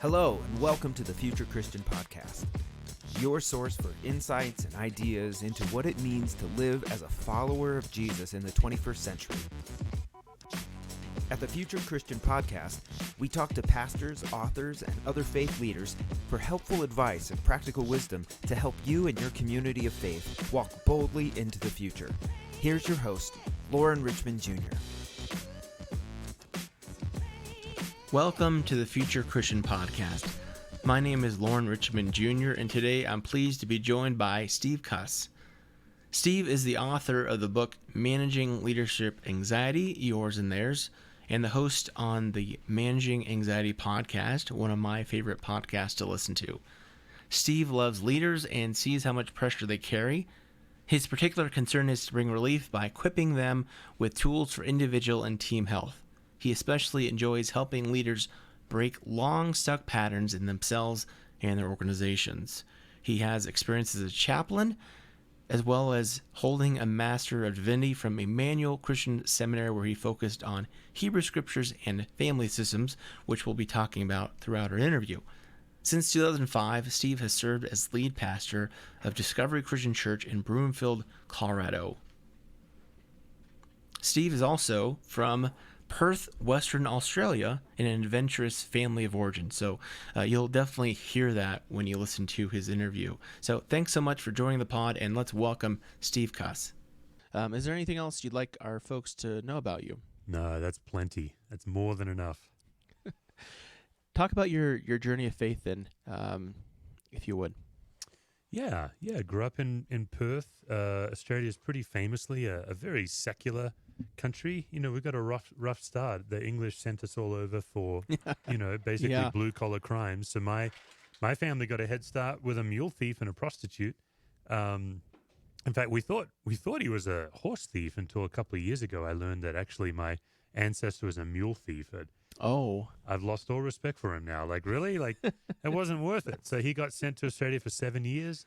Hello, and welcome to the Future Christian Podcast, your source for insights and ideas into what it means to live as a follower of Jesus in the 21st century. At the Future Christian Podcast, we talk to pastors, authors, and other faith leaders for helpful advice and practical wisdom to help you and your community of faith walk boldly into the future. Here's your host, Lauren Richmond Jr. Welcome to the Future Christian Podcast. My name is Lauren Richmond Jr., and today I'm pleased to be joined by Steve Cuss. Steve is the author of the book Managing Leadership Anxiety, Yours and Theirs, and the host on the Managing Anxiety podcast, one of my favorite podcasts to listen to. Steve loves leaders and sees how much pressure they carry. His particular concern is to bring relief by equipping them with tools for individual and team health. He especially enjoys helping leaders break long-stuck patterns in themselves and their organizations. He has experience as a chaplain, as well as holding a Master of Divinity from Emmanuel Christian Seminary, where he focused on Hebrew Scriptures and family systems, which we'll be talking about throughout our interview. Since 2005, Steve has served as lead pastor of Discovery Christian Church in Broomfield, Colorado. Steve is also from Perth, Western Australia, in an adventurous family of origin. So you'll definitely hear that when you listen to his interview. So thanks so much for joining the pod, and let's welcome Steve Cuss. Is there anything else you'd like our folks to know about you? No, that's plenty. That's more than enough. Talk about your journey of faith then, if you would. Yeah. Grew up in Perth. Australia is pretty famously a very secular country. You know, we got a rough start. The English sent us all over for, basically blue collar crimes. So my family got a head start with a mule thief and a prostitute. In fact, we thought he was a horse thief until a couple of years ago. I learned that actually my ancestor was a mule thief. I've lost all respect for him now. Like, really? Like, it wasn't worth it. So he got sent to Australia for 7 years,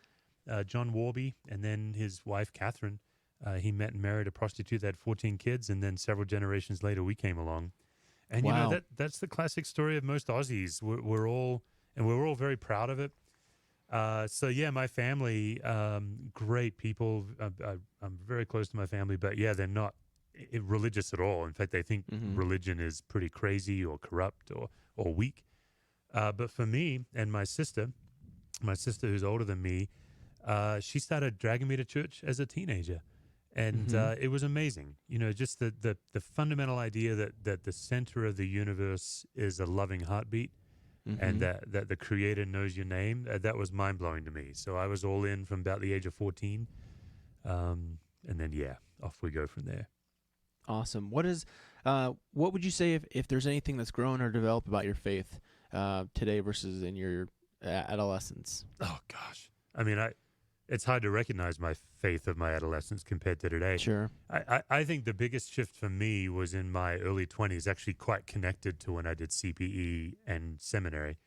John Warby, and then his wife, Catherine. He met and married a prostitute that had 14 kids, and then several generations later, we came along. And, wow. That's the classic story of most Aussies. We're all very proud of it. My family, great people. I'm very close to my family, but yeah, they're not religious at all. In fact, they think religion is pretty crazy or corrupt or weak. But for me and my sister who's older than me, she started dragging me to church as a teenager. And it was amazing. You know, just the fundamental idea that the center of the universe is a loving heartbeat and that the Creator knows your name, that was mind-blowing to me. So I was all in from about the age of 14. And then, off we go from there. Awesome. What would you say if there's anything that's grown or developed about your faith today versus in your adolescence? Oh, gosh. I mean, it's hard to recognize my faith of my adolescence compared to today. Sure. I think the biggest shift for me was in my early 20s, actually quite connected to when I did CPE and seminary.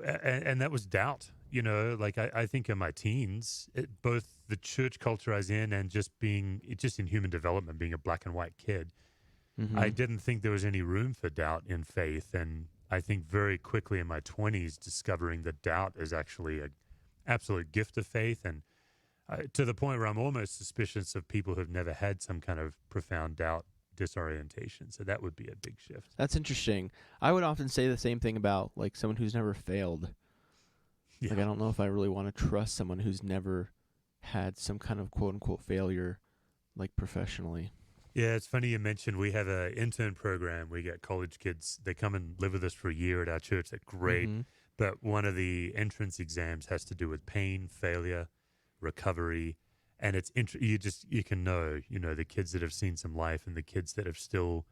And that was doubt. You know, like I think in my teens, both the church culture I was in and just in human development, being a black and white kid, I didn't think there was any room for doubt in faith. And I think very quickly in my 20s, discovering that doubt is actually an absolute gift of faith. And to the point where I'm almost suspicious of people who've never had some kind of profound doubt, disorientation. So that would be a big shift. That's interesting. I would often say the same thing about like someone who's never failed. Yeah. Like, I don't know if I really want to trust someone who's never had some kind of quote-unquote failure, like professionally. Yeah, it's funny you mentioned we have an intern program. We get college kids. They come and live with us for a year at our church. They're great. But one of the entrance exams has to do with pain, failure, recovery. And it's you can know, the kids that have seen some life and the kids that have still,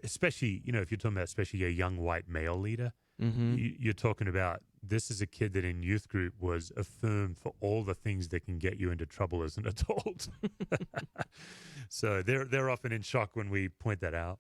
especially, if you're talking about especially a young white male leader, you're talking about this is a kid that in youth group was affirmed for all the things that can get you into trouble as an adult. So they're often in shock when we point that out.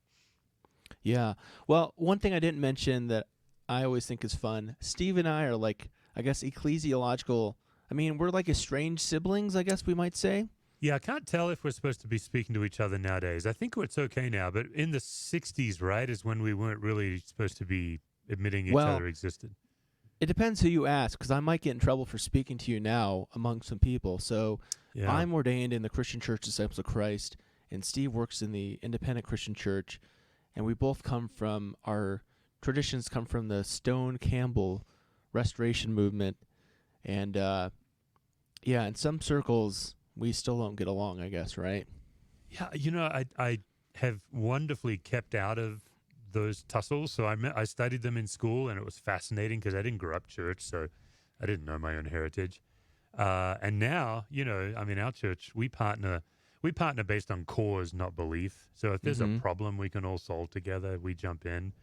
Yeah. Well, one thing I didn't mention that I always think is fun, Steve and I are like, I guess, ecclesiological. I mean, we're like estranged siblings, I guess we might say. Yeah, I can't tell if we're supposed to be speaking to each other nowadays. I think it's okay now, but in the 60s, right, is when we weren't really supposed to be admitting each Well, other existed. It depends who you ask, because I might get in trouble for speaking to you now among some people. So Yeah. I'm ordained in the Christian Church Disciples of Christ, and Steve works in the Independent Christian Church, and we both our traditions come from the Stone Campbell Restoration Movement, and in some circles we still don't get along, I guess, right? Yeah, I have wonderfully kept out of those tussles. So I studied them in school, and it was fascinating because I didn't grow up church, so I didn't know my own heritage. And now, our church, we partner based on cause, not belief. So if there's a problem we can all solve together, we jump in.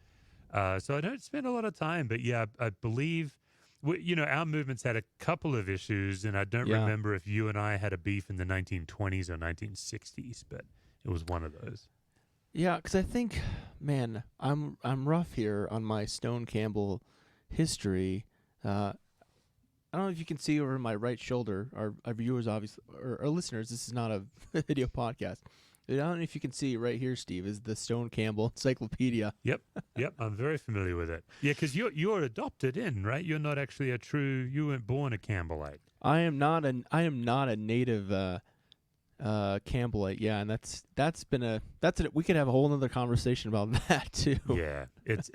So I don't spend a lot of time, but yeah, I believe, our movement's had a couple of issues, and I don't remember if you and I had a beef in the 1920s or 1960s, but it was one of those. Yeah, because I think, man, I'm rough here on my Stone Campbell history. I don't know if you can see over my right shoulder. Our viewers, obviously, or our listeners, this is not a video podcast. I don't know if you can see right here, Steve, is the Stone Campbell Encyclopedia. Yep, I'm very familiar with it. Yeah, because you're adopted in, right? You're not actually you weren't born a Campbellite. I am not a native Campbellite, yeah, and we could have a whole other conversation about that too. Yeah, it's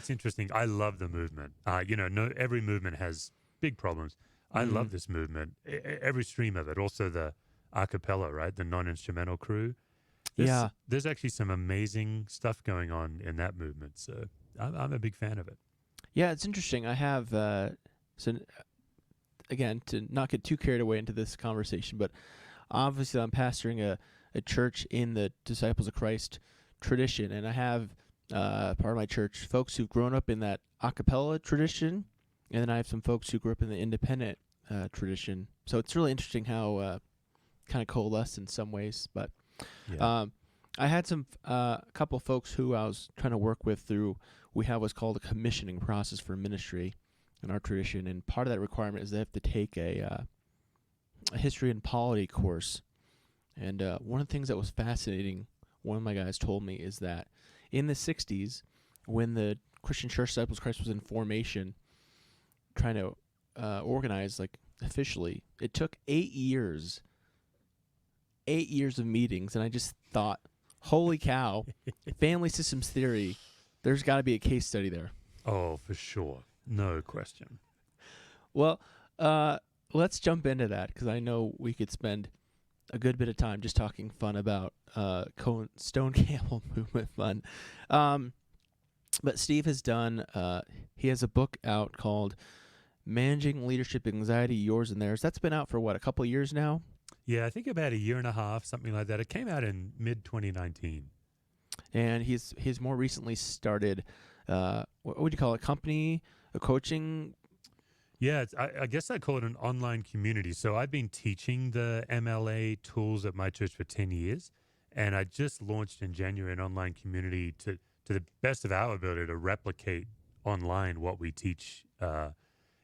interesting. I love the movement. Every movement has big problems. I love this movement. Every stream of it. Also the a cappella, right? The non-instrumental crew. There's actually some amazing stuff going on in that movement. So I'm a big fan of it. Yeah, it's interesting. I have again, to not get too carried away into this conversation, but obviously I'm pastoring a church in the Disciples of Christ tradition, and I have part of my church folks who've grown up in that a cappella tradition, and then I have some folks who grew up in the independent tradition. So it's really interesting how kind of coalesce in some ways. But I had a couple folks who I was trying to work with through, we have what's called a commissioning process for ministry in our tradition, and part of that requirement is they have to take a history and polity course. And one of the things that was fascinating, one of my guys told me, is that in the 60s, when the Christian Church Disciples of Christ was in formation, trying to organize like officially, it took 8 years. 8 years of meetings, and I just thought, holy cow, family systems theory, there's got to be a case study there. Oh, for sure. No question. Well, let's jump into that, because I know we could spend a good bit of time just talking fun about Stone Campbell movement fun. But Steve has done, he has a book out called Managing Leadership Anxiety, Yours and Theirs. That's been out for, what, a couple of years now? Yeah, I think about a year and a half, something like that. It came out in mid-2019. And he's more recently started, what would you call it, a coaching? Yeah, I guess I call it an online community. So I've been teaching the MLA tools at my church for 10 years, and I just launched in January an online community to the best of our ability to replicate online what we teach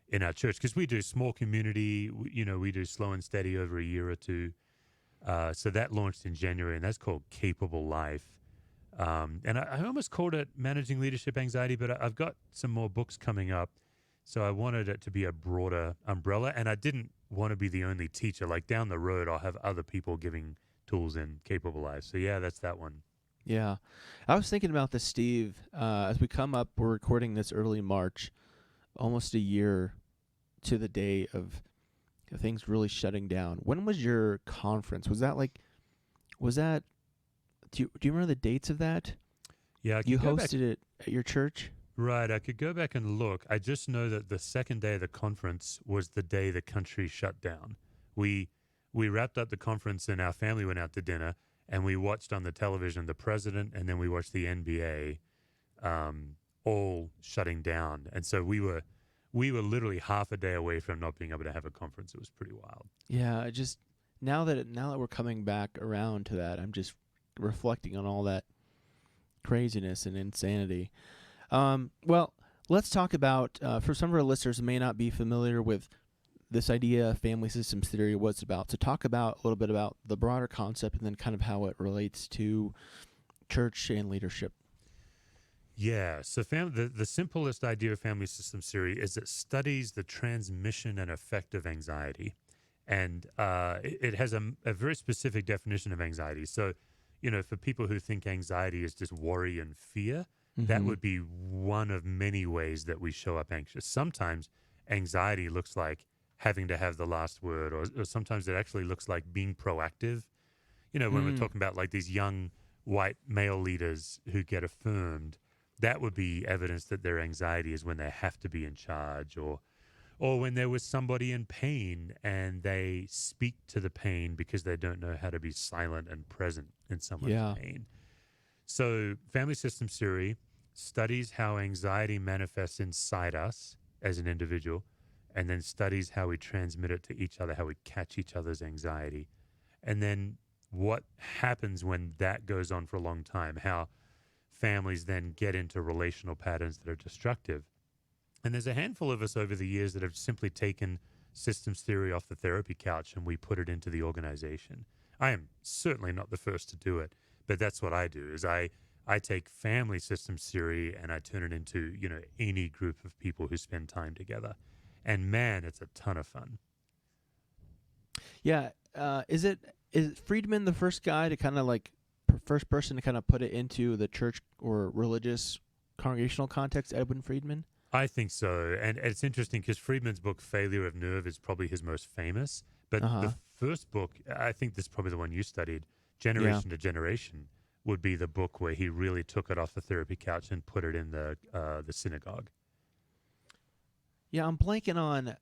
in our church, because we do small community, we do slow and steady over a year or two. So that launched in January, and that's called Capable Life. And I almost called it Managing Leadership Anxiety, but I've got some more books coming up. So I wanted it to be a broader umbrella, and I didn't want to be the only teacher. Like down the road, I'll have other people giving tools in Capable Life. So yeah, that's that one. Yeah. I was thinking about this, Steve. As we come up, we're recording this early March, almost a year to the day of things really shutting down. When was your conference? Do you remember the dates of that? Yeah. You hosted it at your church? Right. I could go back and look. I just know that the second day of the conference was the day the country shut down. We wrapped up the conference and our family went out to dinner, and we watched on the television the president, and then we watched the NBA all shutting down. And so we were literally half a day away from not being able to have a conference. It was pretty wild. Yeah, now that we're coming back around to that, I'm just reflecting on all that craziness and insanity. Well, let's talk about, for some of our listeners who may not be familiar with this idea, family systems theory, what it's about. So talk about a little bit about the broader concept and then kind of how it relates to church and leadership. Yeah. So the simplest idea of family systems theory is it studies the transmission and effect of anxiety. And it has a very specific definition of anxiety. So, for people who think anxiety is just worry and fear, that would be one of many ways that we show up anxious. Sometimes anxiety looks like having to have the last word, or sometimes it actually looks like being proactive. When we're talking about like these young white male leaders who get affirmed, that would be evidence that their anxiety is when they have to be in charge, or when there was somebody in pain and they speak to the pain because they don't know how to be silent and present in someone's pain. So family systems theory studies how anxiety manifests inside us as an individual, and then studies how we transmit it to each other, how we catch each other's anxiety, and then what happens when that goes on for a long time, how families then get into relational patterns that are destructive. And there's a handful of us over the years that have simply taken systems theory off the therapy couch and we put it into the organization. I am certainly not the first to do it, but that's what I do, is I take family systems theory and I turn it into, any group of people who spend time together. And man, it's a ton of fun. Yeah. Is Friedman the first guy to kind of first person to kind of put it into the church or religious congregational context, Edwin Friedman? I think so. And it's interesting because Friedman's book, Failure of Nerve, is probably his most famous. But the first book, I think this is probably the one you studied, Generation to Generation, would be the book where he really took it off the therapy couch and put it in the synagogue. Yeah, I'm blanking on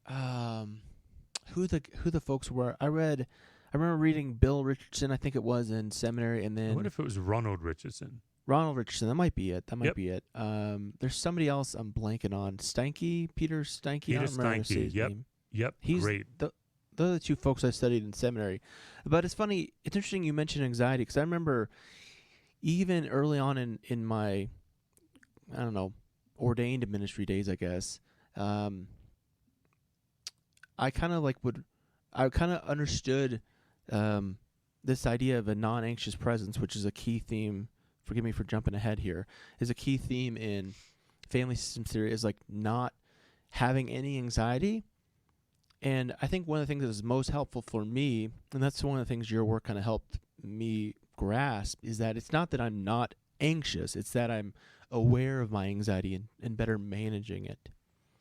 who the folks were. I remember reading Bill Richardson, I think it was, in seminary, and then I wonder if it was Ronald Richardson. Ronald Richardson, that might be it. There's somebody else I'm blanking on. Peter Steinke. Peter I don't remember his name. Yep. He's great. Those are the two folks I studied in seminary. But it's funny, it's interesting you mentioned anxiety, because I remember even early on in my, I don't know, ordained ministry days, I guess, I kind of understood this idea of a non-anxious presence, which is a key theme. Forgive me for jumping ahead here. Is a key theme in family systems theory, is like not having any anxiety. And I think one of the things that is most helpful for me, and that's one of the things your work kind of helped me grasp, is that it's not that I'm not anxious, it's that I'm aware of my anxiety and better managing it.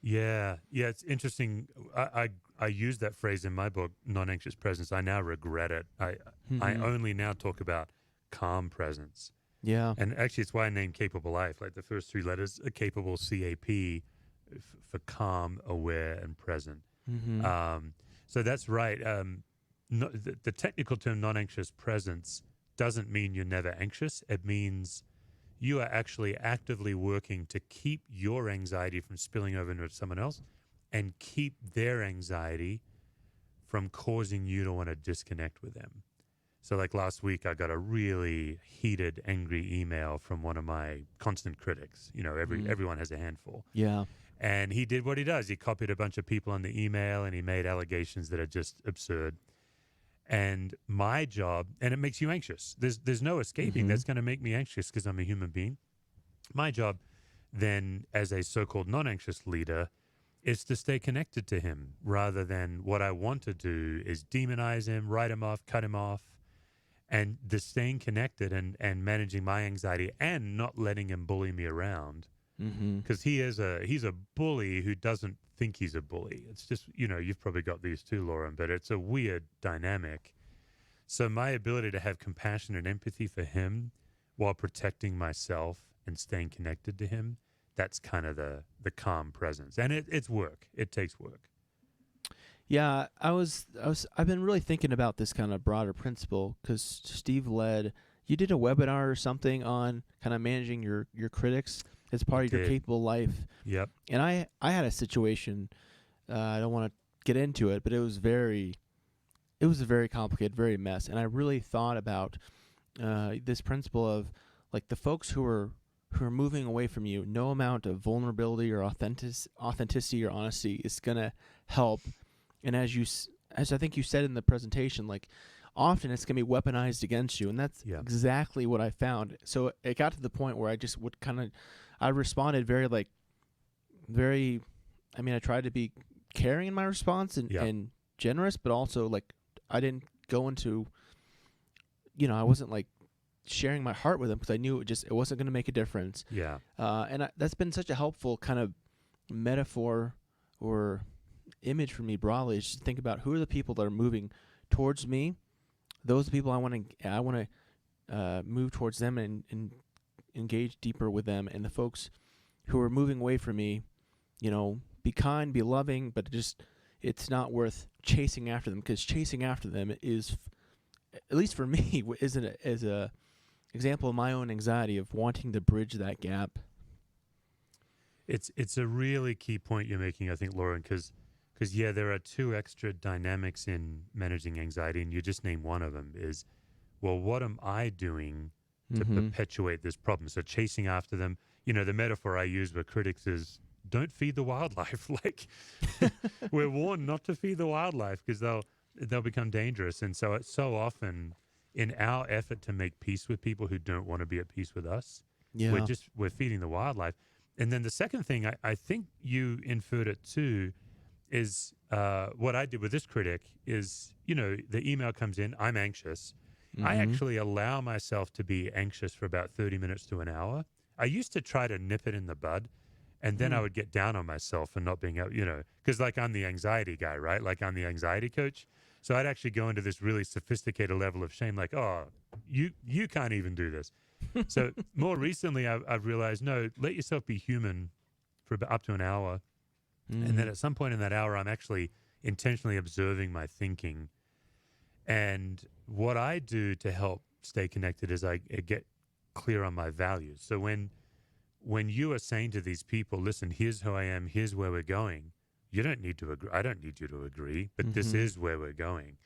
Yeah, it's interesting. I use that phrase in my book, Nonanxious Presence. I now regret it. I only now talk about calm presence. Yeah. And actually, it's why I named Capable Life. Like the first three letters, capable, CAP, for calm, aware, and present. So that's right. The technical term non-anxious presence doesn't mean you're never anxious. It means you are actually actively working to keep your anxiety from spilling over into someone else and keep their anxiety from causing you to want to disconnect with them. So like last week, I got a really heated, angry email from one of my constant critics. Everyone has a handful. Yeah. And he did what he does. He copied a bunch of people on the email and he made allegations that are just absurd. And my job, and it makes you anxious. There's no escaping. That's going to make me anxious because I'm a human being. My job then as a so-called non-anxious leader is to stay connected to him rather than what I want to do is demonize him, write him off, cut him off. And the staying connected and managing my anxiety and not letting him bully me around. Because he's a bully who doesn't think he's a bully. It's just, you've probably got these too, Lauren, but it's a weird dynamic. So my ability to have compassion and empathy for him while protecting myself and staying connected to him, that's kind of the calm presence. And it's work. It takes work. Yeah, I've been really thinking about this kind of broader principle because Steve you did a webinar or something on kind of managing your critics as part of your Capable Life. Yep. And I had a situation, I don't want to get into it, but it was very complicated, very mess. And I really thought about this principle of like the folks who are moving away from you, no amount of vulnerability or authenticity or honesty is going to help. And as I think you said in the presentation, like often it's going to be weaponized against you. And that's exactly what I found. So it got to the point where I just would I responded very, I mean, I tried to be caring in my response and generous, but also like I didn't go into, I wasn't like sharing my heart with them because I knew it wasn't going to make a difference. Yeah. And that's been such a helpful kind of metaphor or image for me broadly, is just think about who are the people that are moving towards me. Those are the people I want to move towards them and engage deeper with them. And the folks who are moving away from me, be kind, be loving, but it's not worth chasing after them, because chasing after them is, at least for me, is a example of my own anxiety of wanting to bridge that gap. It's a really key point you're making, I think, Lauren, because there are two extra dynamics in managing anxiety, and you just named one of them is, well, what am I doing to perpetuate this problem? So chasing after them, the metaphor I use with critics is, don't feed the wildlife. Like, we're warned not to feed the wildlife because they'll become dangerous. And so it's so often in our effort to make peace with people who don't want to be at peace with us, we're feeding the wildlife. And then the second thing, I think you inferred it too, is what I did with this critic is, the email comes in, I'm anxious. I actually allow myself to be anxious for about 30 minutes to an hour. I used to try to nip it in the bud, and then I would get down on myself for not being able, because like I'm the anxiety guy, right? Like I'm the anxiety coach. So I'd actually go into this really sophisticated level of shame, like, oh, you can't even do this. So more recently, I've realized, no, let yourself be human for about up to an hour. And then at some point in that hour, I'm actually intentionally observing my thinking. And what I do to help stay connected is I get clear on my values. So when you are saying to these people, listen, here's who I am, here's where we're going, you don't need to agree. I don't need you to agree, but this is where we're going.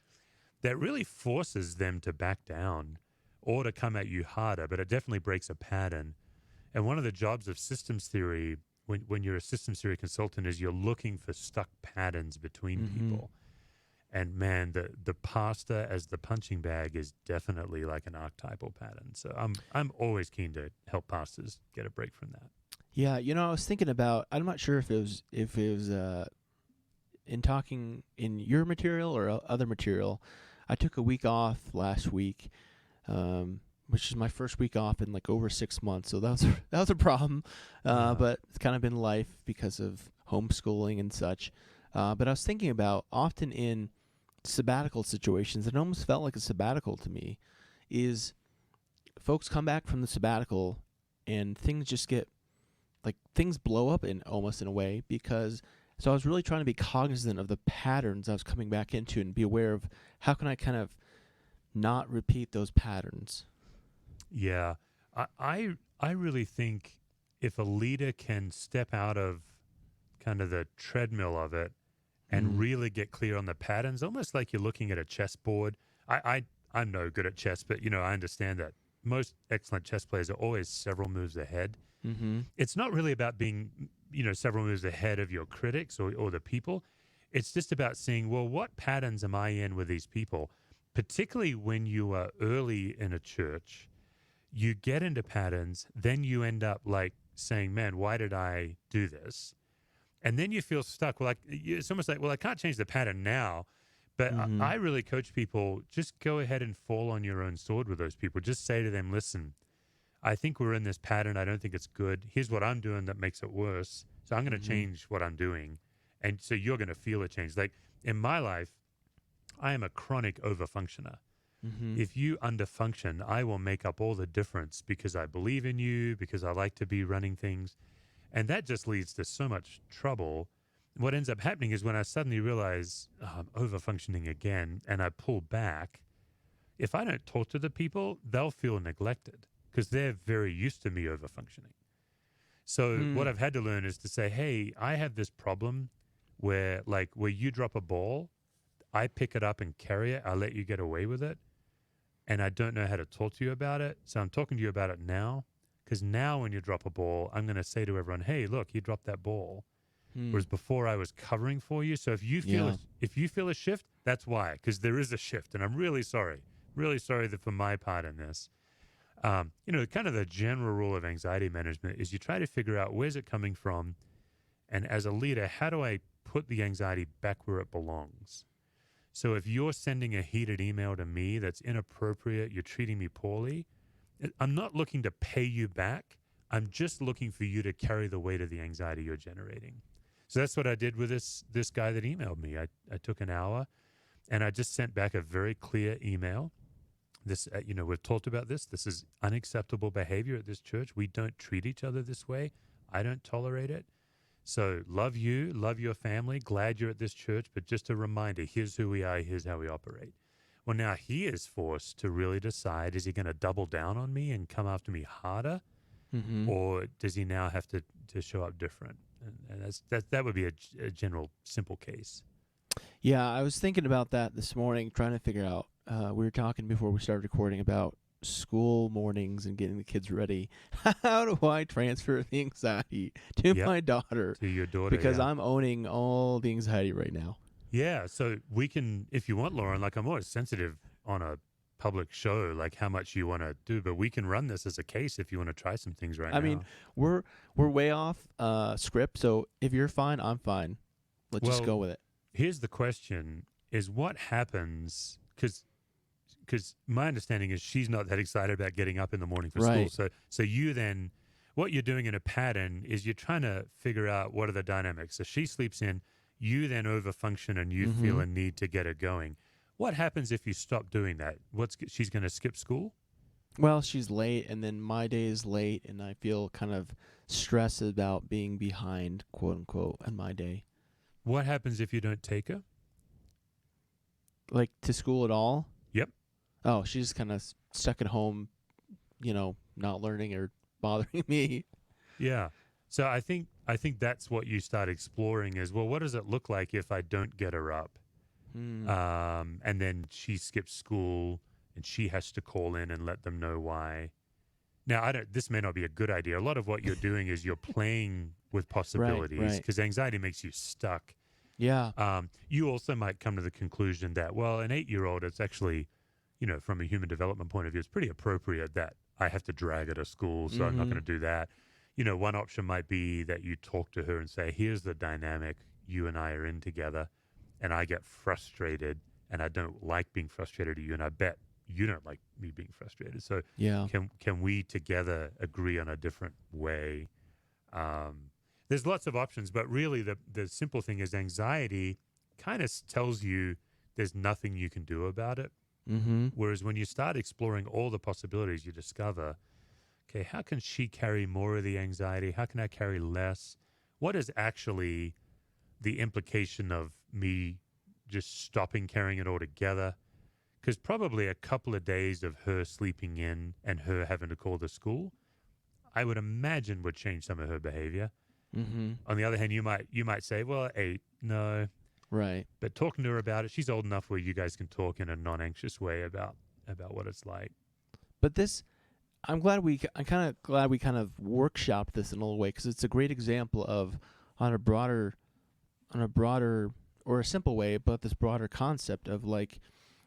That really forces them to back down or to come at you harder, but it definitely breaks a pattern. And one of the jobs of systems theory, when you're a systems theory consultant, is you're looking for stuck patterns between people. And man, the pasta as the punching bag is definitely like an archetypal pattern. So I'm always keen to help pastors get a break from that. Yeah, I was thinking about, I'm not sure if it was in talking in your material or other material. I took a week off last week, which is my first week off in like over 6 months. So that was a problem, but it's kind of been life because of homeschooling and such. But I was thinking about, often in sabbatical situations, it almost felt like a sabbatical to me, is folks come back from the sabbatical and things just get, like, things blow up almost in a way, because so I was really trying to be cognizant of the patterns I was coming back into and be aware of how can I kind of not repeat those patterns. Yeah, I really think if a leader can step out of kind of the treadmill of it and really get clear on the patterns, almost like you're looking at a chessboard. I'm no good at chess, but I understand that most excellent chess players are always several moves ahead. It's not really about being, several moves ahead of your critics or the people. It's just about seeing, well, what patterns am I in with these people? Particularly when you are early in a church, you get into patterns, then you end up like saying, man, why did I do this? And then you feel stuck. Well, it's almost like, well, I can't change the pattern now. But I really coach people, just go ahead and fall on your own sword with those people. Just say to them, listen, I think we're in this pattern. I don't think it's good. Here's what I'm doing that makes it worse. So I'm going to change what I'm doing. And so you're going to feel a change. Like in my life, I am a chronic overfunctioner. If you underfunction, I will make up all the difference because I believe in you, because I like to be running things. And that just leads to so much trouble. What ends up happening is when I suddenly realize I'm overfunctioning again and I pull back, if I don't talk to the people, they'll feel neglected because they're very used to me overfunctioning. So what I've had to learn is to say, hey, I have this problem where you drop a ball, I pick it up and carry it, I let you get away with it, and I don't know how to talk to you about it. So I'm talking to you about it now, because now when you drop a ball, I'm going to say to everyone, hey, look, you dropped that ball. Whereas before I was covering for you. So if you feel a shift, that's why, because there is a shift, and I'm really sorry for my part in this. Kind of the general rule of anxiety management is you try to figure out where's it coming from. And as a leader, how do I put the anxiety back where it belongs? So if you're sending a heated email to me that's inappropriate, you're treating me poorly, I'm not looking to pay you back. I'm just looking for you to carry the weight of the anxiety you're generating. So that's what I did with this guy that emailed me. I took an hour and I just sent back a very clear email. This, we've talked about this. This is unacceptable behavior at this church. We don't treat each other this way. I don't tolerate it. So love you, love your family. Glad you're at this church. But just a reminder, here's who we are. Here's how we operate. Well, now he is forced to really decide, is he going to double down on me and come after me harder? Mm-hmm. Or does he now have to show up different? And that would be a general simple case. Yeah, I was thinking about that this morning, trying to figure out. We were talking before we started recording about school mornings and getting the kids ready. How do I transfer the anxiety to my daughter? To your daughter, because I'm owning all the anxiety right now. Yeah, so we can, if you want, Lauren, like I'm always sensitive on a public show, like how much you want to do, but we can run this as a case if you want to try some things right now. I mean, we're way off script, so if you're fine, I'm fine. Let's just go with it. Here's the question, is what happens, because my understanding is she's not that excited about getting up in the morning for school. So you then, what you're doing in a pattern is you're trying to figure out what are the dynamics. So she sleeps in, you then overfunction and you feel a need to get her going. What happens if you stop doing that? She's going to skip school? Well, she's late, and then my day is late, and I feel kind of stressed about being behind, quote unquote, on my day. What happens if you don't take her? Like to school at all? Yep. Oh, she's kind of stuck at home, not learning or bothering me. Yeah. So I think that's what you start exploring is, well, what does it look like if I don't get her up? And then she skips school and she has to call in and let them know why. Now, this may not be a good idea. A lot of what you're doing is you're playing with possibilities because anxiety makes you stuck. Yeah. You also might come to the conclusion that, well, an 8-year-old, it's actually, from a human development point of view, it's pretty appropriate that I have to drag her to school, so I'm not going to do that. One option might be that you talk to her and say, here's the dynamic you and I are in together, and I get frustrated, and I don't like being frustrated at you, and I bet you don't like me being frustrated. So can we together agree on a different way? There's lots of options, but really the simple thing is anxiety kind of tells you there's nothing you can do about it. Mm-hmm. Whereas when you start exploring all the possibilities, you discover, okay, how can she carry more of the anxiety? How can I carry less? What is actually the implication of me just stopping carrying it all together? Because probably a couple of days of her sleeping in and her having to call the school, I would imagine would change some of her behavior. Mm-hmm. On the other hand, you might say, well, 8, no. Right. But talking to her about it, she's old enough where you guys can talk in a non-anxious way about what it's like. But I'm kind of glad we kind of workshopped this in a little way because it's a great example of on a broader or a simple way, but this broader concept of like,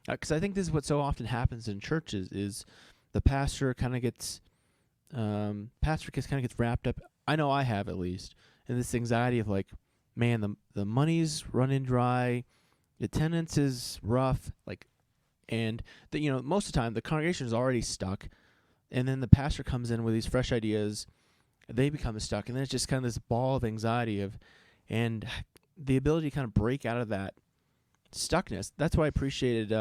because I think this is what so often happens in churches is the pastor kind of gets wrapped up. I know I have at least in this anxiety of like, man, the money's running dry, the attendance is rough, like, and most of the time the congregation is already stuck, and then the pastor comes in with these fresh ideas, they become stuck, and then it's just kind of this ball of anxiety and the ability to kind of break out of that stuckness. That's why I appreciated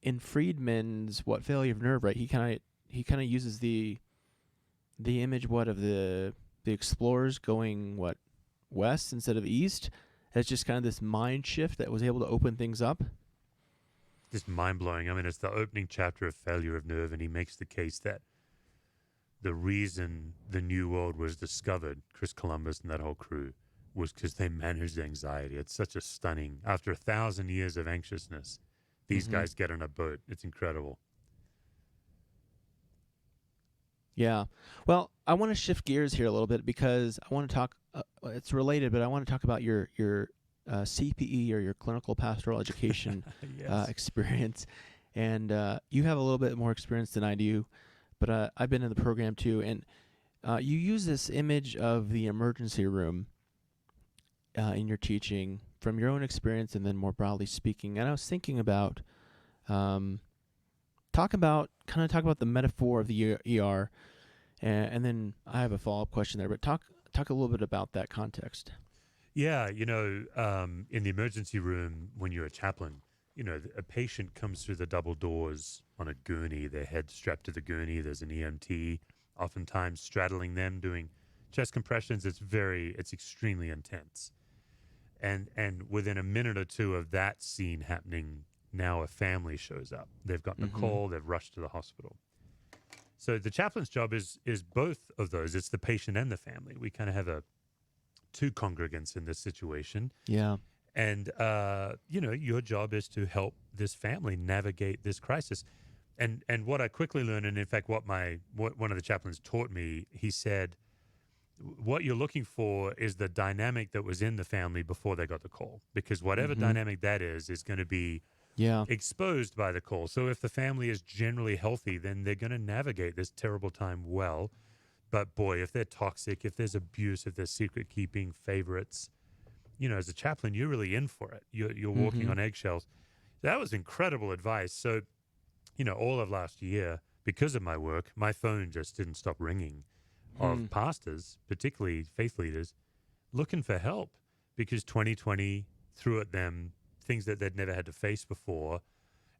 in Friedman's Failure of Nerve, right? He kind of uses the image of the explorers going west instead of east. It's just kind of this mind shift that was able to open things up. Just mind-blowing. I mean, it's the opening chapter of Failure of Nerve, and he makes the case that the reason the New World was discovered, Chris Columbus and that whole crew, was because they managed anxiety. It's such a stunning, after 1,000 years of anxiousness, these guys get on a boat. It's incredible. Yeah. Well, I want to shift gears here a little bit because I want to talk, it's related, but I want to talk about your CPE or your clinical pastoral education yes. experience. And you have a little bit more experience than I do, but I've been in the program too, and you use this image of the emergency room in your teaching from your own experience, and then more broadly speaking. And I was thinking about talk about the metaphor of the ER, and then I have a follow-up question there. But talk a little bit about that context. Yeah, in the emergency room, when you're a chaplain, a patient comes through the double doors on a gurney, their head strapped to the gurney. There's an EMT, oftentimes straddling them, doing chest compressions. It's extremely intense. And within a minute or two of that scene happening, now a family shows up. They've gotten a call. They've rushed to the hospital. So the chaplain's job is both of those. It's the patient and the family. We kind of have two congregants in this situation. Yeah. And, your job is to help this family navigate this crisis. And what I quickly learned, and in fact, what one of the chaplains taught me, he said, what you're looking for is the dynamic that was in the family before they got the call, because whatever dynamic that is going to be exposed by the call. So if the family is generally healthy, then they're going to navigate this terrible time well. But boy, if they're toxic, if there's abuse, if there's secret keeping, favorites, as a chaplain, you're really in for it. You're walking on eggshells. That was incredible advice. So, all of last year, because of my work, my phone just didn't stop ringing of pastors, particularly faith leaders, looking for help, because 2020 threw at them things that they'd never had to face before.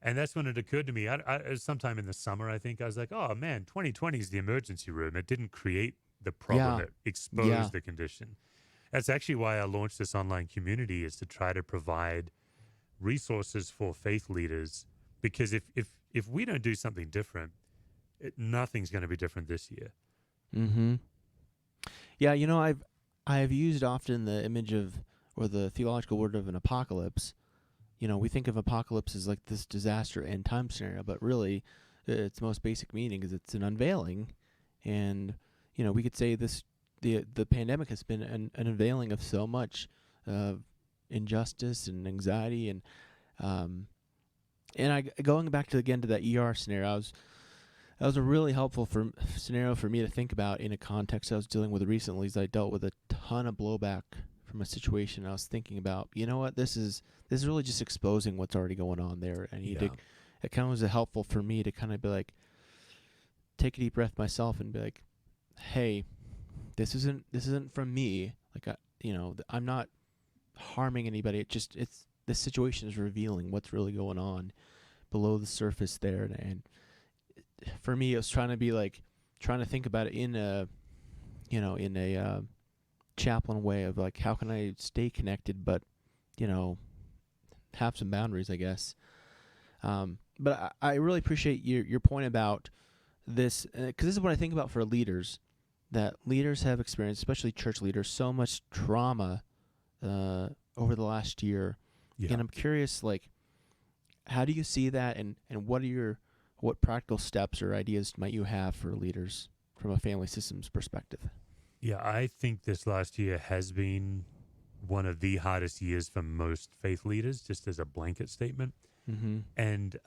And that's when it occurred to me, sometime in the summer, I think, I was like, oh man, 2020 is the emergency room. It didn't create the problem. It exposed the condition. That's actually why I launched this online community, is to try to provide resources for faith leaders, because if we don't do something different, nothing's going to be different this year. Yeah, I've used often the image of, or the theological word of, an apocalypse. We think of apocalypse as like this disaster end time scenario, but really its most basic meaning is it's an unveiling. And, we could say the pandemic has been an unveiling of so much injustice and anxiety. And going back to that ER scenario, that was a really helpful scenario for me to think about in a context I was dealing with recently, as I dealt with a ton of blowback from a situation. I was thinking about, this is really just exposing what's already going on there. It kind of was helpful for me to kind of be like, take a deep breath myself and be like, hey, this isn't from me. Like, I'm not harming anybody. This situation is revealing what's really going on below the surface there. And for me, it was trying to think about it in a chaplain way of like, how can I stay connected, but, have some boundaries, I guess. But I really appreciate your point about this, because this is what I think about for leaders, that leaders have experienced, especially church leaders, so much trauma over the last year. Yeah. And I'm curious, like, how do you see that, and what practical steps or ideas might you have for leaders from a family systems perspective? Yeah, I think this last year has been one of the hardest years for most faith leaders, just as a blanket statement. And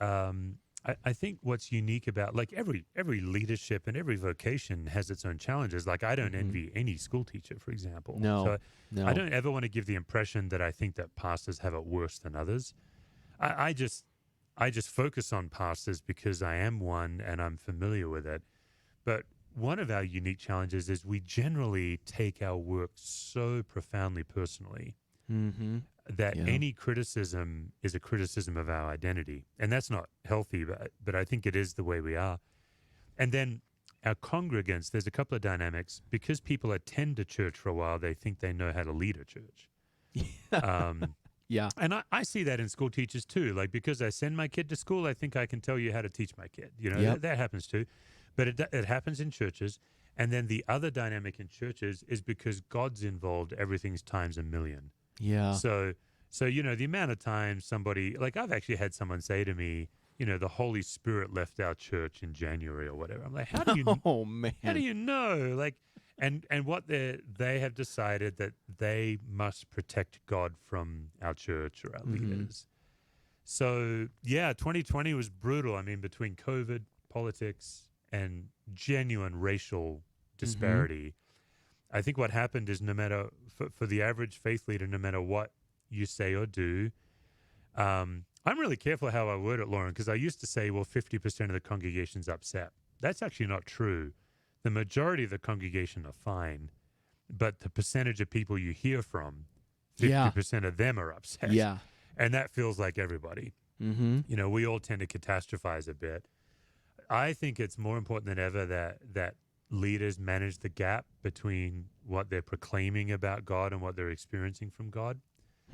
I think what's unique about, like, every leadership and every vocation has its own challenges. Like, I don't envy any school teacher, for example. No. I don't ever want to give the impression that I think that pastors have it worse than others. I just focus on pastors because I am one and I'm familiar with it. But one of our unique challenges is we generally take our work so profoundly personally that any criticism is a criticism of our identity. And that's not healthy, but I think it is the way we are. And then our congregants, there's a couple of dynamics. Because people attend a church for a while, they think they know how to lead a church. Yeah. And I see that in school teachers too. Like, because I send my kid to school, I think I can tell you how to teach my kid. That happens too. But it happens in churches. And then the other dynamic in churches is because God's involved, everything's times a million. Yeah. So the amount of times somebody, like, I've actually had someone say to me, the Holy Spirit left our church in January or whatever. I'm like, how do you Oh man. How do you know? Like, and what they have decided that they must protect God from our church or our leaders. So, yeah, 2020 was brutal. I mean, between COVID, politics, and genuine racial disparity. I think what happened is no matter, for the average faith leader, no matter what you say or do, I'm really careful how I word it, Lauren, because I used to say, well, 50% of the congregation's upset. That's actually not true. The majority of the congregation are fine, but the percentage of people you hear from, 50% of them are upset. Yeah. And that feels like everybody. Mm-hmm. You know, we all tend to catastrophize a bit. I think it's more important than ever that leaders manage the gap between what they're proclaiming about God and what they're experiencing from God.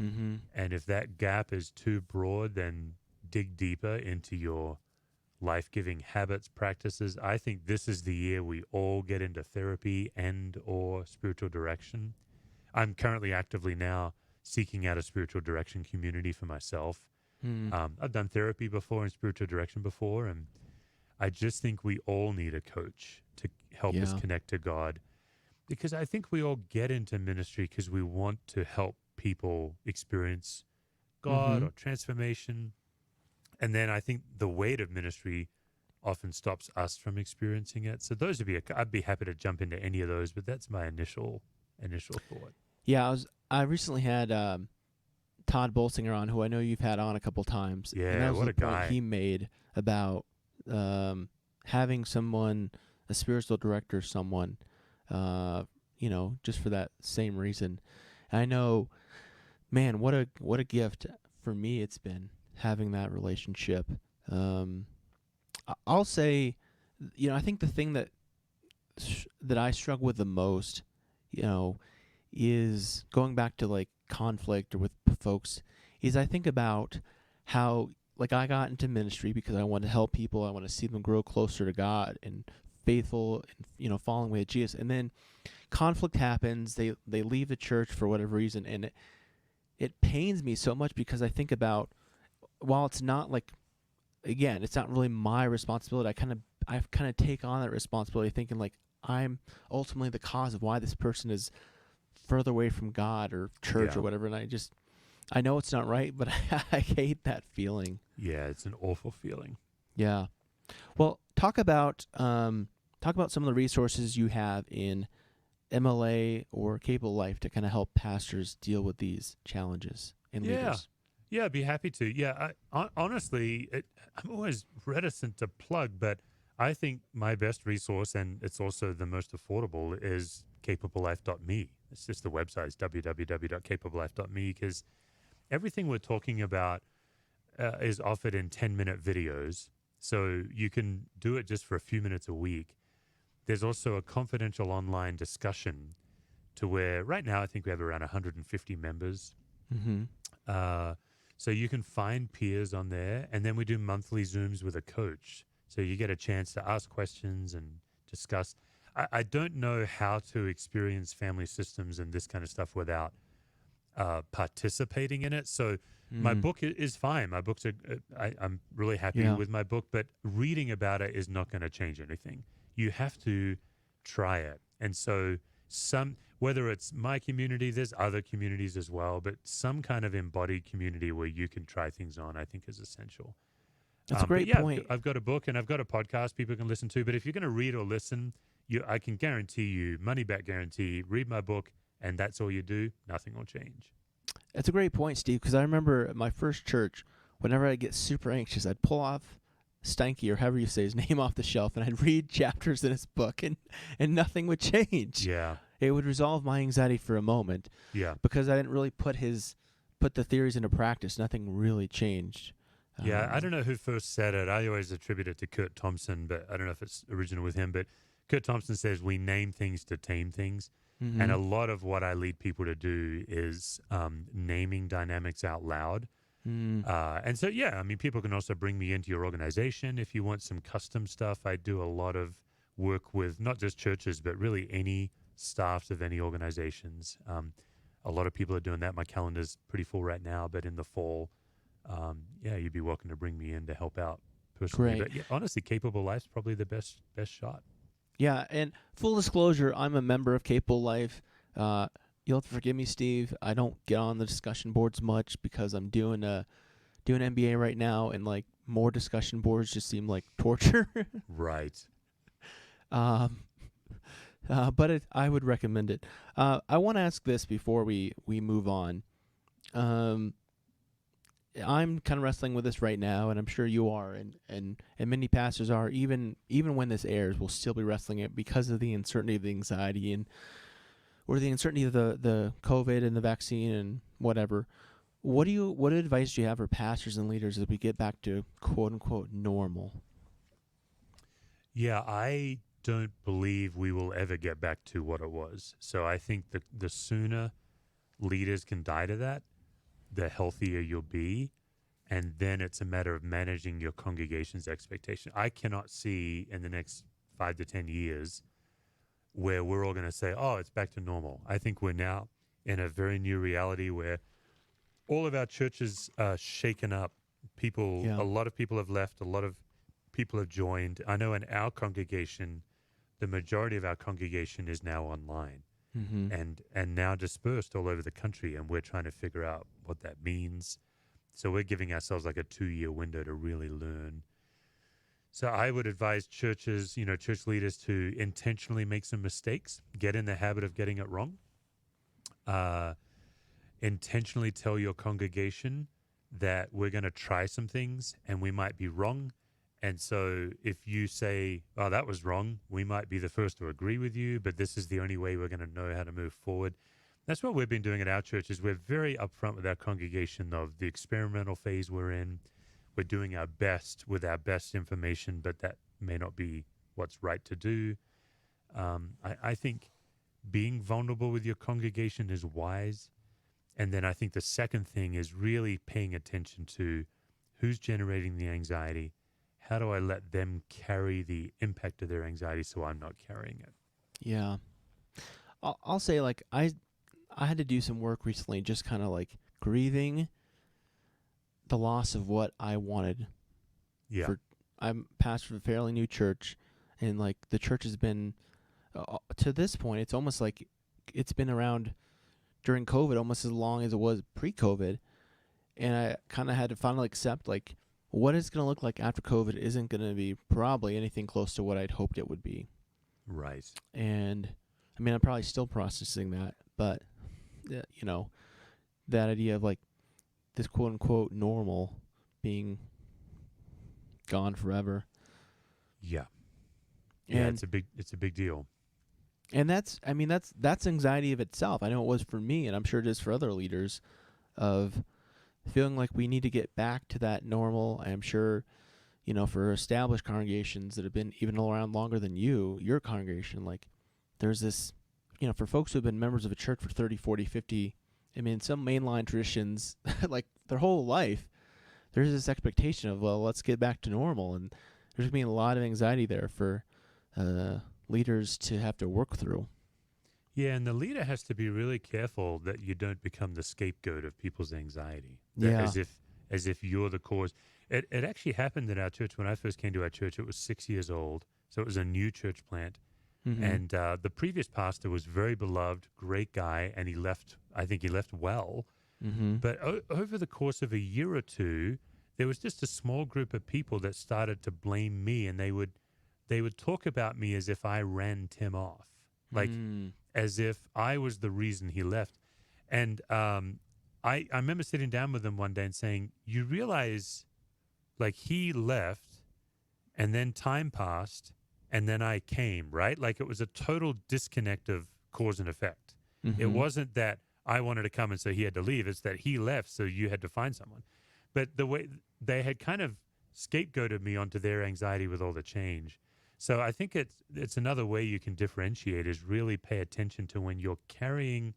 Mm-hmm. And if that gap is too broad, then dig deeper into your life-giving habits, practices. I think this is the year we all get into therapy and or spiritual direction. I'm currently actively now seeking out a spiritual direction community for myself. I've done therapy before and spiritual direction before, and I just think we all need a coach to help us connect to God, because I think we all get into ministry because we want to help people experience God or transformation. And then I think the weight of ministry often stops us from experiencing it. So those would be, I'd be happy to jump into any of those, but that's my initial thought. Yeah, I recently had Todd Bolsinger on, who I know you've had on a couple times. Yeah, and that was what the a point guy. he made about having someone, a spiritual director, someone, just for that same reason. And I know, man, what a gift for me it's been having that relationship. I'll say, I think the thing that I struggle with the most, is going back to like conflict or with folks, is I think about how, like, I got into ministry because I want to help people. I want to see them grow closer to God and faithful and, following with Jesus. And then conflict happens. They leave the church for whatever reason. And it pains me so much because I think about, while it's not like, again, it's not really my responsibility. I kind of take on that responsibility, thinking like I'm ultimately the cause of why this person is further away from God or church or whatever. And I know it's not right, but I hate that feeling. Yeah, it's an awful feeling. Yeah. Well, talk about some of the resources you have in MLA or Capable Life to kind of help pastors deal with these challenges and leaders. Yeah, I'd be happy to. Yeah, honestly, I'm always reticent to plug, but I think my best resource, and it's also the most affordable, is capablelife.me. It's just the website. It's www.capablelife.me, because everything we're talking about is offered in 10-minute videos, so you can do it just for a few minutes a week. There's also a confidential online discussion to where right now I think we have around 150 members. Mm-hmm. So you can find peers on there, and then we do monthly Zooms with a coach. So you get a chance to ask questions and discuss. I don't know how to experience family systems and this kind of stuff without participating in it. So my book is fine. My book's I'm really happy with my book, but reading about it is not going to change anything. You have to try it. And so whether it's my community, there's other communities as well, but some kind of embodied community where you can try things on, I think, is essential. That's a great point. I've got a book and I've got a podcast people can listen to, but if you're going to read or listen, I can guarantee you, money back guarantee, read my book, and that's all you do, nothing will change. That's a great point, Steve, because I remember at my first church, whenever I'd get super anxious, I'd pull off Stanky, or however you say his name, off the shelf, and I'd read chapters in his book, and nothing would change. Yeah. It would resolve my anxiety for a moment. Yeah. Because I didn't really put the theories into practice. Nothing really changed. Yeah, I don't know who first said it. I always attribute it to Kurt Thompson, but I don't know if it's original with him. But Kurt Thompson says we name things to tame things. Mm-hmm. And a lot of what I lead people to is naming dynamics out loud. And so, people can also bring me into your organization if you want some custom stuff. I do a lot of work with not just churches, but really any staffs of any organizations. A lot of people are doing that. My calendar's pretty full right now, but in the fall, you'd be welcome to bring me in to help out personally. Great. But yeah, honestly, Capable Life's probably the best shot. Yeah, and full disclosure, I'm a member of Capable Life. You'll have to forgive me, Steve. I don't get on the discussion boards much because I'm doing MBA right now, and like more discussion boards just seem like torture. Right. But I would recommend it. I want to ask this before we move on. I'm kind of wrestling with this right now, and I'm sure you are, and many pastors are. Even when this airs, we'll still be wrestling it because of the uncertainty of the anxiety or the uncertainty of the COVID and the vaccine and whatever. What advice do you have for pastors and leaders as we get back to quote unquote normal? Yeah, I don't believe we will ever get back to what it was. So I think the sooner leaders can die to that, the healthier you'll be. And then it's a matter of managing your congregation's expectation. I cannot see in the next 5 to 10 years where we're all going to say, oh, it's back to normal. I think we're now in a very new reality where all of our churches are shaken up. A lot of people have left, a lot of people have joined. I know in our congregation, the majority of our congregation is now online. Mm-hmm. and now dispersed all over the country, and we're trying to figure out what that means. So we're giving ourselves like a 2-year window to really learn. So I would advise churches, church leaders to intentionally make some mistakes, get in the habit of getting it wrong, intentionally tell your congregation that we're going to try some things and we might be wrong. And so if you say, oh, that was wrong, we might be the first to agree with you, but this is the only way we're going to know how to move forward. That's what we've been doing at our church. Is we're very upfront with our congregation of the experimental phase we're in. We're doing our best with our best information, but that may not be what's right to do. I think being vulnerable with your congregation is wise. And then I think the second thing is really paying attention to who's generating the anxiety. How do I let them carry the impact of their anxiety so I'm not carrying it? Yeah. I'll say, like, I had to do some work recently, just kind of like grieving the loss of what I wanted. Yeah. I'm pastor of a fairly new church, and like the church has been, to this point, it's almost like it's been around during COVID almost as long as it was pre-COVID. And I kind of had to finally accept, like, what it's going to look like after COVID isn't going to be probably anything close to what I'd hoped it would be. Right. And, I mean, I'm probably still processing that, but, that idea of, like, this quote-unquote normal being gone forever. Yeah. Yeah, And it's a big deal. And that's anxiety of itself. I know it was for me, and I'm sure it is for other leaders, of feeling like we need to get back to that normal. I'm sure, for established congregations that have been even around longer than your congregation, like there's this, for folks who have been members of a church for 30, 40, 50, I mean, some mainline traditions, like their whole life, there's this expectation of, well, let's get back to normal. And there's going to be a lot of anxiety there for leaders to have to work through. Yeah, and the leader has to be really careful that you don't become the scapegoat of people's anxiety. Yeah. As if you're the cause. It actually happened at our church. When I first came to our church, it was 6 years old. So it was a new church plant. Mm-hmm. And the previous pastor was very beloved, great guy, and I think he left well. Mm-hmm. But over the course of a year or two, there was just a small group of people that started to blame me, and they would talk about me as if I ran Tim off. Like, as if I was the reason he left. And I remember sitting down with him one day and saying, you realize, like, he left, and then time passed, and then I came, right? Like, it was a total disconnect of cause and effect. Mm-hmm. It wasn't that I wanted to come and so he had to leave. It's that he left, so you had to find someone. But the way they had kind of scapegoated me onto their anxiety with all the change. So I think it's another way you can differentiate is really pay attention to when you're carrying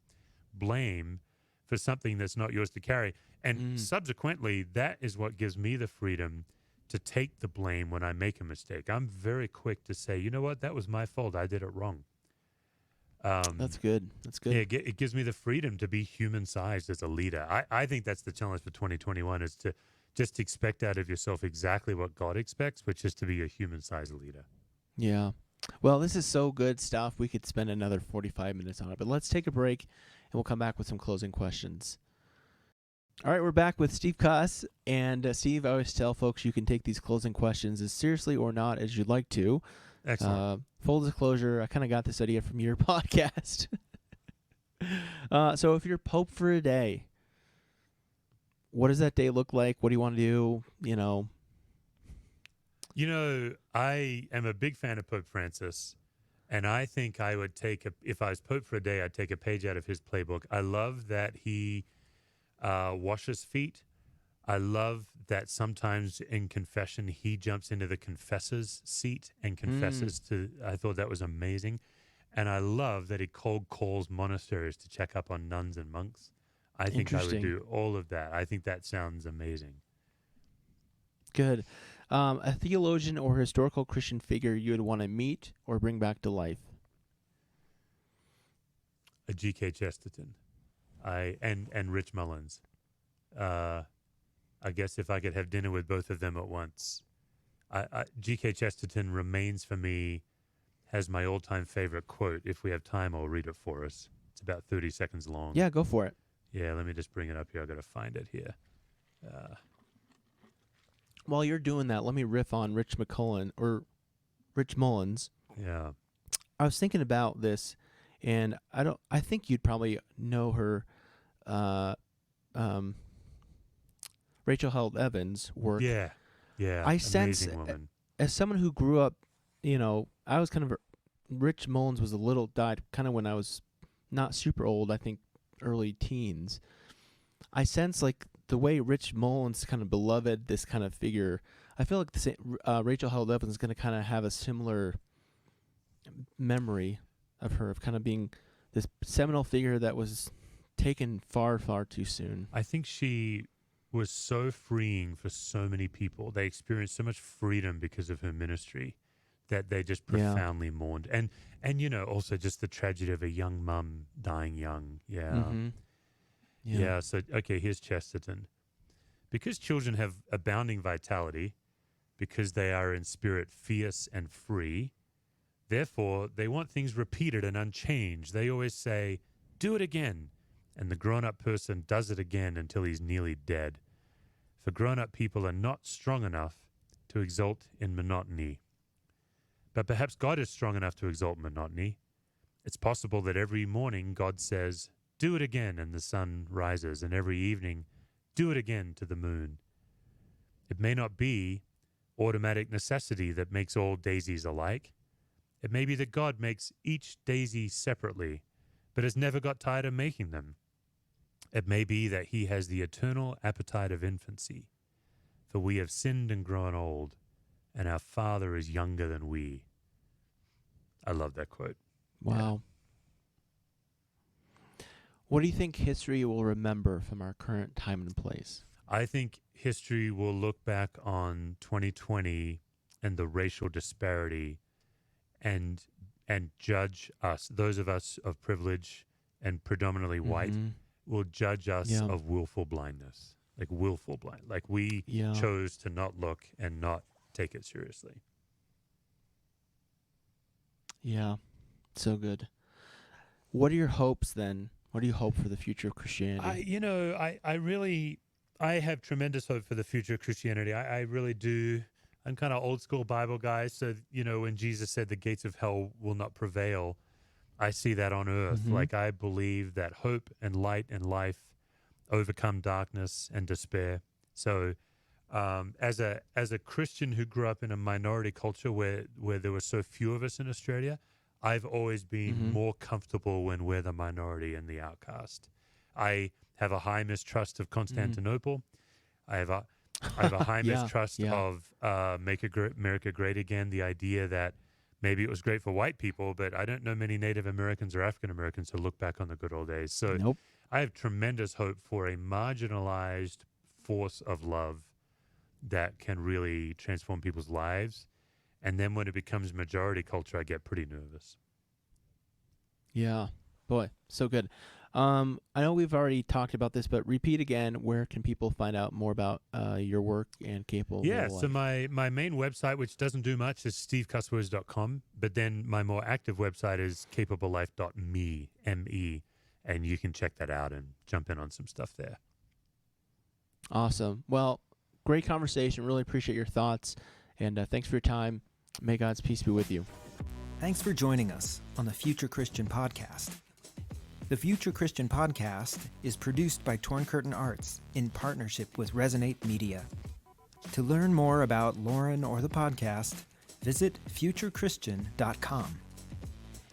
blame for something that's not yours to carry. And subsequently, that is what gives me the freedom to take the blame when I make a mistake. I'm very quick to say, you know what, that was my fault. I did it wrong. That's good. That's good. Yeah, it gives me the freedom to be human-sized as a leader. I think that's the challenge for 2021 is to just expect out of yourself exactly what God expects, which is to be a human-sized leader. Yeah. Well, this is so good stuff. We could spend another 45 minutes on it, but let's take a break, and we'll come back with some closing questions. All right, we're back with Steve Cuss. And Steve, I always tell folks you can take these closing questions as seriously or not as you'd like to. Excellent. Full disclosure, I kind of got this idea from your podcast. So if you're Pope for a day, what does that day look like? What do you want to do? I am a big fan of Pope Francis, and I think I would if I was Pope for a day, I'd take a page out of his playbook. I love that he washes feet. I love that sometimes in confession, he jumps into the confessor's seat and confesses I thought that was amazing. And I love that he cold calls monasteries to check up on nuns and monks. I think I would do all of that. I think that sounds amazing. Good. A theologian or historical Christian figure you would want to meet or bring back to life? A G.K. Chesterton and Rich Mullins. I guess if I could have dinner with both of them at once. G.K. Chesterton remains for me, has my all-time favorite quote. If we have time, I'll read it for us. It's about 30 seconds long. Yeah, go for it. Yeah, let me just bring it up here. I've got to find it here. While you're doing that, let me riff on Rich Mullins. Yeah. I was thinking about this, and I think you'd probably know her, Rachel Held Evans' work. Yeah. I sense, woman. As someone who grew up, I was kind of, Rich Mullins died kind of when I was not super old, I think early teens. I sense like the way Rich Mullins kind of beloved this kind of figure. I feel like Rachel Held Evans is going to kind of have a similar memory of her, of kind of being this seminal figure that was taken far, far too soon. I think she was so freeing for so many people. They experienced so much freedom because of her ministry that they just profoundly mourned. And also just the tragedy of a young mum dying young. Yeah. Mm-hmm. Yeah. So, okay, here's Chesterton. Because children have abounding vitality, because they are in spirit fierce and free, therefore they want things repeated and unchanged. They always say, do it again. And the grown-up person does it again until he's nearly dead. For grown-up people are not strong enough to exult in monotony. But perhaps God is strong enough to exalt monotony. It's possible that every morning God says, do it again, and the sun rises, and every evening, do it again to the moon. It may not be automatic necessity that makes all daisies alike. It may be that God makes each daisy separately, but has never got tired of making them. It may be that he has the eternal appetite of infancy, for we have sinned and grown old, and our Father is younger than we. I love that quote. Wow. What do you think history will remember from our current time and place? I think history will look back on 2020 and the racial disparity and judge us, those of us of privilege and predominantly white, will judge us of willful blindness, like willful blind. Like we chose to not look and not take it seriously. Yeah. So good. What are your hopes then? What do you hope for the future of Christianity? I have tremendous hope for the future of Christianity. I really do. I'm kind of old school Bible guy. So, when Jesus said the gates of hell will not prevail, I see that on earth. Like I believe that hope and light and life overcome darkness and despair. So as a Christian who grew up in a minority culture where there were so few of us in Australia, I've always been more comfortable when we're the minority and the outcast. I have a high mistrust of Constantinople. I have a high mistrust of Make America Great Again, the idea that maybe it was great for white people, but I don't know many Native Americans or African Americans who look back on the good old days. So I have tremendous hope for a marginalized force of love that can really transform people's lives. And then when it becomes majority culture, I get pretty nervous. Yeah. Boy, so good. I know we've already talked about this, but repeat again, where can people find out more about your work and Capable Yeah, Life? so my main website, which doesn't do much, is stevecusswords.com, but then my more active website is capablelife.me, M-E, and you can check that out and jump in on some stuff there. Awesome. Well, great conversation. Really appreciate your thoughts, and thanks for your time. May God's peace be with you. Thanks for joining us on the Future Christian Podcast. The Future Christian Podcast is produced by Torn Curtain Arts in partnership with Resonate Media. To learn more about Lauren or the podcast, visit futurechristian.com.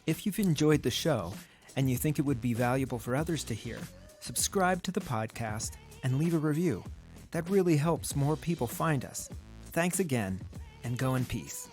If you've enjoyed the show and you think it would be valuable for others to hear, subscribe to the podcast and leave a review. That really helps more people find us. Thanks again, and go in peace.